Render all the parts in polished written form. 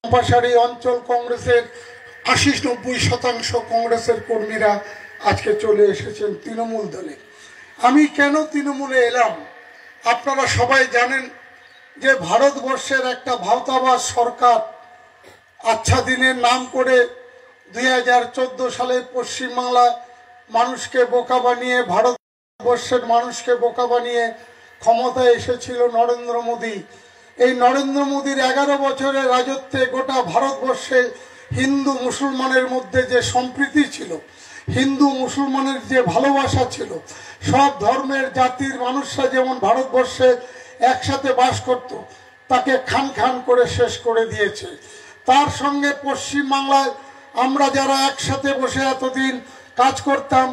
চম্পাশাড়ি অঞ্চল কংগ্রেসের 80-90% কংগ্রেসের কর্মীরা আজকে চলে এসেছেন তৃণমূল দলে। আমি কেন তৃণমূলে এলাম আপনারা সবাই জানেন যে ভারতবর্ষের একটা ভাওতাবাজ সরকার আচ্ছা দিনের নাম করে 2014 সালে পশ্চিমবাংলা মানুষকে বোকা বানিয়ে ভারতবর্ষের মানুষকে বোকা বানিয়ে ক্ষমতায় এসেছিল নরেন্দ্র মোদী। এই নরেন্দ্র মোদীর 11 বছরের রাজত্বে গোটা ভারতবর্ষে হিন্দু মুসলমানের মধ্যে যে সম্প্রীতি ছিল, হিন্দু মুসলমানের যে ভালোবাসা ছিল, সব ধর্মের জাতির মানুষরা যেমন ভারতবর্ষে একসাথে বাস করত, তাকে খান খান করে শেষ করে দিয়েছে। তার সঙ্গে পশ্চিমবাংলায় আমরা যারা একসাথে বসে এতদিন কাজ করতাম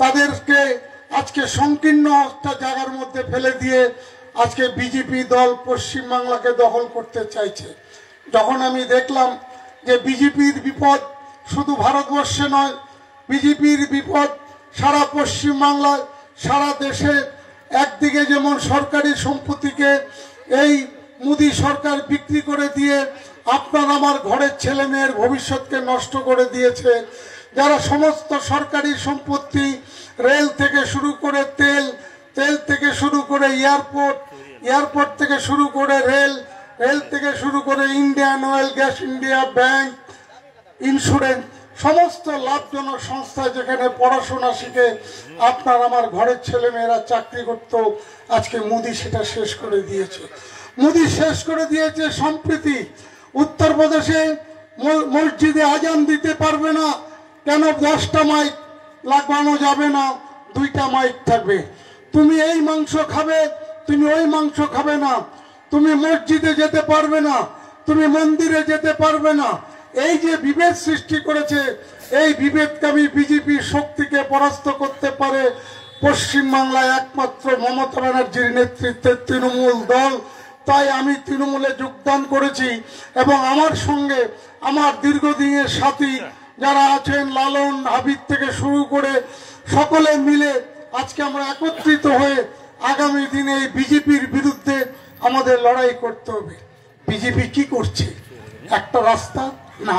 তাদেরকে আজকে সংকীর্ণ একটা জায়গার মধ্যে ফেলে দিয়ে আজকে বিজেপি দল পশ্চিমবাংলাকে দখল করতে চাইছে। যখন আমি দেখলাম যে বিজেপির বিপদ শুধু ভারতবর্ষে নয়, বিজেপির বিপদ সারা পশ্চিমবাংলায়, সারা দেশে। একদিকে যেমন সরকারি সম্পত্তিকে এই মোদী সরকার বিক্রি করে দিয়ে আপনার আমার ঘরের ছেলে মেয়ের ভবিষ্যৎকে নষ্ট করে দিয়েছে। যারা সমস্ত সরকারি সম্পত্তি, রেল থেকে শুরু করে তেল থেকে শুরু করে এয়ারপোর্ট থেকে শুরু করে রেল থেকে শুরু করে Indian oil, gas India, bank, insurance, সমস্ত লাভজনক সংস্থা যেখানে পড়াশোনা শিখে আপনার আমার ঘরের ছেলে মেয়েরা চাকরি করত, আজকে মোদী সেটা শেষ করে দিয়েছে। মোদী শেষ করে দিয়েছে সম্প্রীতি। উত্তরপ্রদেশে মসজিদে আজান দিতে পারবে না কেন? 10টা মাইক লাগানো যাবে না, 2টা মাইক থাকবে। তুমি এই মাংস খাবে, তুমি ওই মাংস খাবে না, তুমি মসজিদে যেতে পারবে না, তুমি মন্দিরে যেতে পারবে না। এই যে বিভেদ সৃষ্টি করেছে, এই বিভেদকামী বিজেপির শক্তিকে পরাস্ত করতে পারে পশ্চিমবাংলায় একমাত্র মমতা ব্যানার্জির নেতৃত্বে তৃণমূল দল। তাই আমি তৃণমূলে যোগদান করেছি এবং আমার সঙ্গে আমার দীর্ঘদিনের সাথী যারা আছেন, লালন, হাবিব থেকে শুরু করে সকলে মিলে আজকে আমরা একত্রিত হয়ে আগামী দিনে এই বিজেপির বিরুদ্ধে আমাদের লড়াই করতে হবে। বিজেপি কি করছে? একটা রাস্তা না,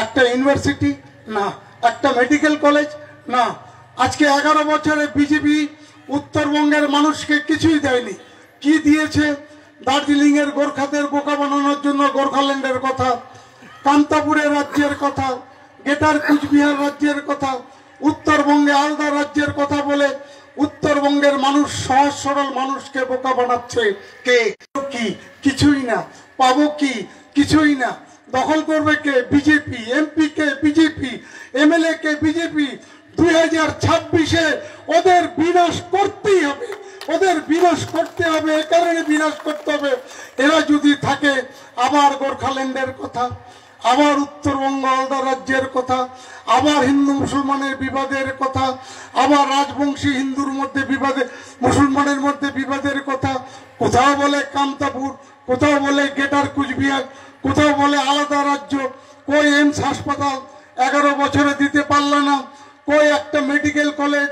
একটা ইউনিভার্সিটি না, একটা মেডিকেল কলেজ না। আজকে 11 বছরে বিজেপি উত্তরবঙ্গের মানুষকে কিছুই দেয়নি। কি দিয়েছে? দার্জিলিং এর গোর্খাদের বোকা বানানোর জন্য গোর্খাল্যান্ডের কথা, কান্তাপুরের রাজ্যের কথা, গ্রেটার কুচবিহার রাজ্যের কথা, উত্তরবঙ্গে আলাদা রাজ্যের কথা বলে উত্তরবঙ্গের মানুষ, সহজ সরল মানুষকে বোকা বানাচ্ছে। কে? কি? কিছুই না। পাবো কি? কিছুই না। দখল করবে কে? বিজেপি। এমপি কে? বিজেপি। এমএলএ কে? বিজেপি। 2026-এ ওদের বিনাশ করতেই হবে, ওদের বিনাশ করতে হবে। এ কারণে বিনাশ করতে হবে, এরা যদি থাকে আবার গোর্খাল্যান্ডের কথা, আবার উত্তরবঙ্গ আলাদা রাজ্যের কথা, আবার হিন্দু মুসলমানের বিবাদের কথা, আবার রাজবংশী হিন্দুর মধ্যে বিবাদে, মুসলমানের মধ্যে বিবাদের কথা। কোথাও বলে কামতাপুর, কোথাও বলে গ্রেটার কুচবিহার, কোথাও বলে আলাদা রাজ্য। কই এমস হাসপাতাল 11 বছরে দিতে পারল না, কই একটা মেডিকেল কলেজ,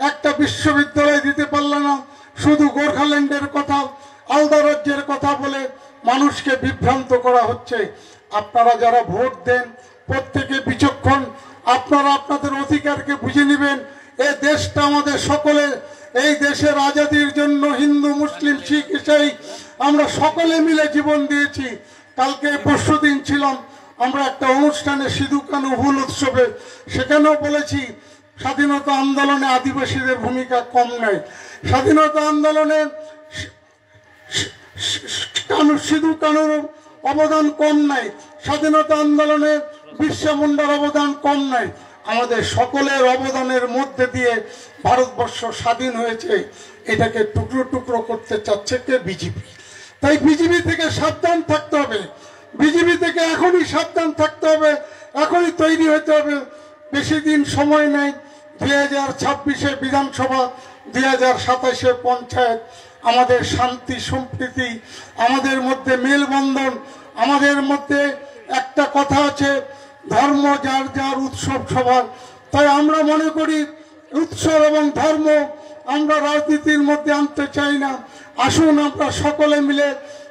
একটা বিশ্ববিদ্যালয় দিতে পারল না। শুধু গোর্খাল্যান্ডের কথা, আলাদা রাজ্যের কথা বলে মানুষকে বিভ্রান্ত করা হচ্ছে। আপনারা যারা ভোট দেন প্রত্যেকে বিচক্ষণ, আপনারা আপনাদের অধিকারকে বুঝে নেবেন। এই দেশটা আমাদের সকলের। এই দেশের আজাদির জন্য হিন্দু, মুসলিম, শিখ, ইসাই আমরা সকলে মিলে জীবন দিয়েছি। কালকে পরশুদিন ছিলাম আমরা একটা অনুষ্ঠানে, সিধু কানু হুল উৎসবে, সেখানেও বলেছি স্বাধীনতা আন্দোলনে আদিবাসীদের ভূমিকা কম নয়। স্বাধীনতা আন্দোলনে সিধু কানুর অবদান কম নাই, স্বাধীনতা আন্দোলনে বিরসা মুন্ডার অবদান কম নাই। আমাদের সকলের অবদানের মধ্যে দিয়ে ভারতবর্ষ স্বাধীন হয়েছে। এটাকে টুকরো টুকরো করতে চাচ্ছে কে? বিজেপি। তাই বিজেপি থেকে সাবধান থাকতে হবে, বিজেপি থেকে এখনই সাবধান থাকতে হবে, এখনই তৈরি হতে হবে। বেশি দিন সময় নেই। 2026-এ বিধানসভা, 2027-এ পঞ্চায়েত। আমাদের শান্তি সম্প্রীতি, আমাদের মধ্যে মেলবন্ধন, আমাদের মধ্যে একটা কথা আছে, ধর্ম যার যার, উৎসব সবার। তাই আমরা মনে করি উৎসব এবং ধর্ম আমরা রাজনীতির মধ্যে আনতে চাই না। আসুন আমরা সকলে মিলে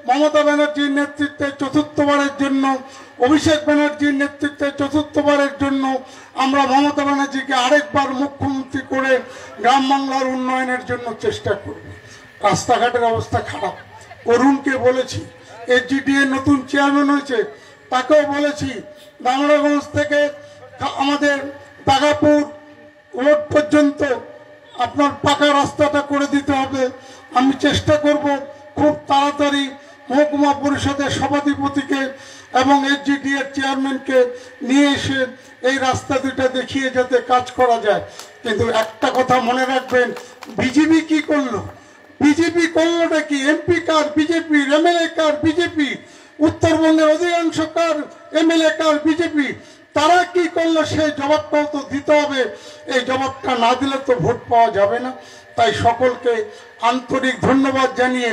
মমতা ব্যানার্জির নেতৃত্বে চতুর্থবারের জন্য, অভিষেক ব্যানার্জির নেতৃত্বে চতুর্থবারের জন্য আমরা মমতা ব্যানার্জিকে আরেকবার মুখ্যমন্ত্রী করে গ্রাম বাংলার উন্নয়নের জন্য চেষ্টা করব। রাস্তাঘাটের অবস্থা খারাপ, অরুণকে বলেছি, এসজিডিএ নতুন চেয়ারম্যান হয়েছে, তাকেও বলেছি দামোড়াগঞ্জ থেকে আমাদের বাগাপুর রোড পর্যন্ত আপনার পাকা রাস্তাটা করে দিতে হবে। আমি চেষ্টা করব খুব তাড়াতাড়ি মহকুমা পরিষদের সভাধিপতিকে এবং এসজিডিএর চেয়ারম্যানকে নিয়ে এসে এই রাস্তা দুটা দেখিয়ে যাতে কাজ করা যায়। কিন্তু একটা কথা মনে রাখবেন, বিজেপি কি করলো? বিজেপি করলোটা কি? এমপি কার বিজেপি, এমএলএ কার বিজেপি, উত্তরবঙ্গের অধিকাংশ কার এমএলএ কার বিজেপি। তারা কি করলো সেই জবাবটাও তো দিতে হবে। এই জবাবটা না দিলে তো ভোট পাওয়া যাবে না। তাই সকলকে আন্তরিক ধন্যবাদ জানিয়ে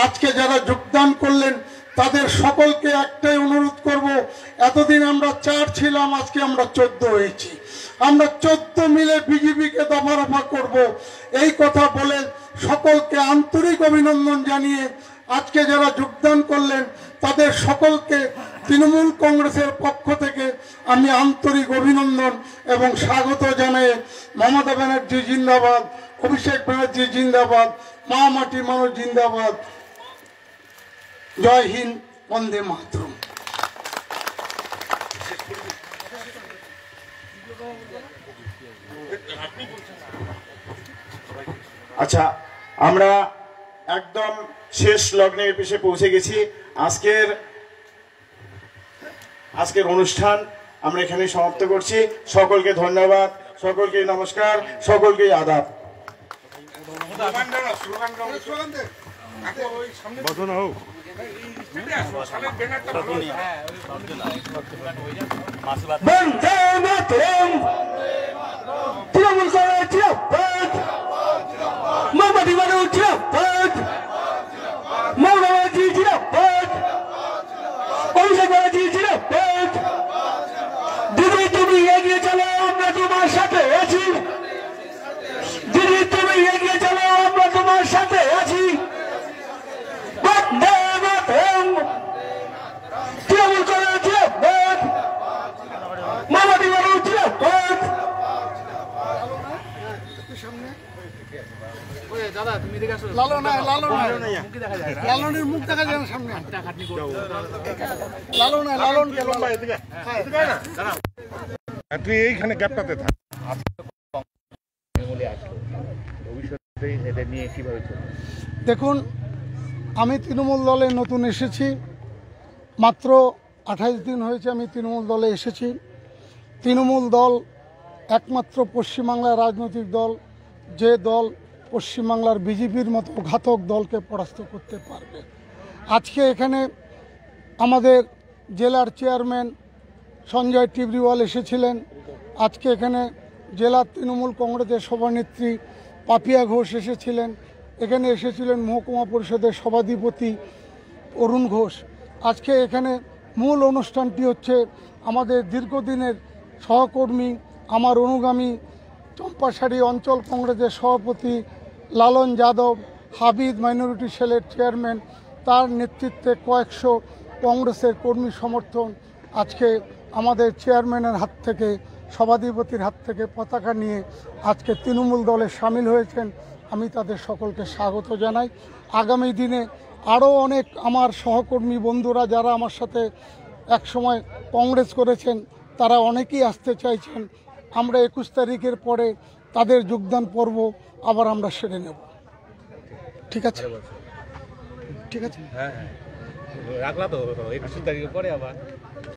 আজকে যারা যোগদান করলেন তাদের সকলকে একটাই অনুরোধ করব, এতদিন আমরা 4 ছিলাম, আজকে আমরা 14 হয়েছি। আমরা 14 মিলে বিজেপিকে দফা করব। এই কথা বলে সকলকে আন্তরিক অভিনন্দন জানিয়ে আজকে যারা যোগদান করলেন তাদের সকলকে তৃণমূল কংগ্রেসের পক্ষ থেকে আমি আন্তরিক অভিনন্দন এবং স্বাগত জানাই। মমতা ব্যানার্জি জিন্দাবাদ, অভিষেক ব্যানার্জি জিন্দাবাদ, মা মাটি মানুষ জিন্দাবাদ। জয় হিন্দ, বন্দে মাতরম। আচ্ছা, আমরা একদম শেষ লগ্নের পিছে পৌঁছে গেছি। আজকের অনুষ্ঠান আমরা এখানে সমাপ্ত করছি। সকলকে ধন্যবাদ, সকলকে নমস্কার, সকলকে আদাব। বন্দে মাতরম, তৃণমূল কংগ্রেস জিন্দাবাদ, মা মাটি মানুষ জিন্দাবাদ, মমতা ব্যানার্জি জিন্দাবাদ, অভিষেক ব্যানার্জি জিন্দাবাদ। দিদি তুমি এগিয়ে চলো, আমরা তোমার সাথে আছি। দিদি তুমি এগিয়ে চলো, আমরা তোমার সাথে আছি। বন্দে মাতরম, তৃণমূল কংগ্রেস জিন্দাবাদ, মা মাটি মানুষ জিন্দাবাদ। লালনের মুখ দেখা যায় না সামনে। তুই এইখানে গ্যাপটাতে থাক। দেখুন, আমি তৃণমূল দলে নতুন এসেছি, মাত্র 28 দিন হয়েছে আমি তৃণমূল দলে এসেছি। তৃণমূল দল একমাত্র পশ্চিমবাংলার রাজনৈতিক দল যে দল পশ্চিমবাংলার বিজেপির মতো ঘাতক দলকে পরাস্ত করতে পারবে। আজকে এখানে আমাদের জেলার চেয়ারম্যান সঞ্জয় টিবরিওয়াল এসেছিলেন। আজকে এখানে জেলার তৃণমূল কংগ্রেসের সভানেত্রী পাপিয়া ঘোষ এসেছিলেন। এখানে এসেছিলেন মহকুমা পরিষদের সভাধিপতি অরুণ ঘোষ। আজকে এখানে মূল অনুষ্ঠানটি হচ্ছে আমাদের দীর্ঘদিনের সহকর্মী, আমার অনুগামী, চম্পাশাড়ি অঞ্চল কংগ্রেসের সভাপতি লালন যাদব, হাবিদ মাইনরিটি সেলের চেয়ারম্যান, তার নেতৃত্বে কয়েকশো কংগ্রেসের কর্মী সমর্থন আজকে আমাদের চেয়ারম্যানের হাত থেকে, সভাধিপতির হাত থেকে পতাকা নিয়ে আজকে তৃণমূল দলে সামিল হয়েছেন। আমি তাদের সকলকে স্বাগত জানাই। আগামী দিনে আরও অনেক আমার সহকর্মী বন্ধুরা যারা আমার সাথে একসময় কংগ্রেস করেছেন তারা অনেকেই আসতে চাইছেন। আমরা 21 তারিখের পরে তাদের যোগদান পর্ব আবার আমরা সেরে নেব। ঠিক আছে, ঠিক আছে, হ্যাঁ রাখলা তো 21 তারিখের পরে আবার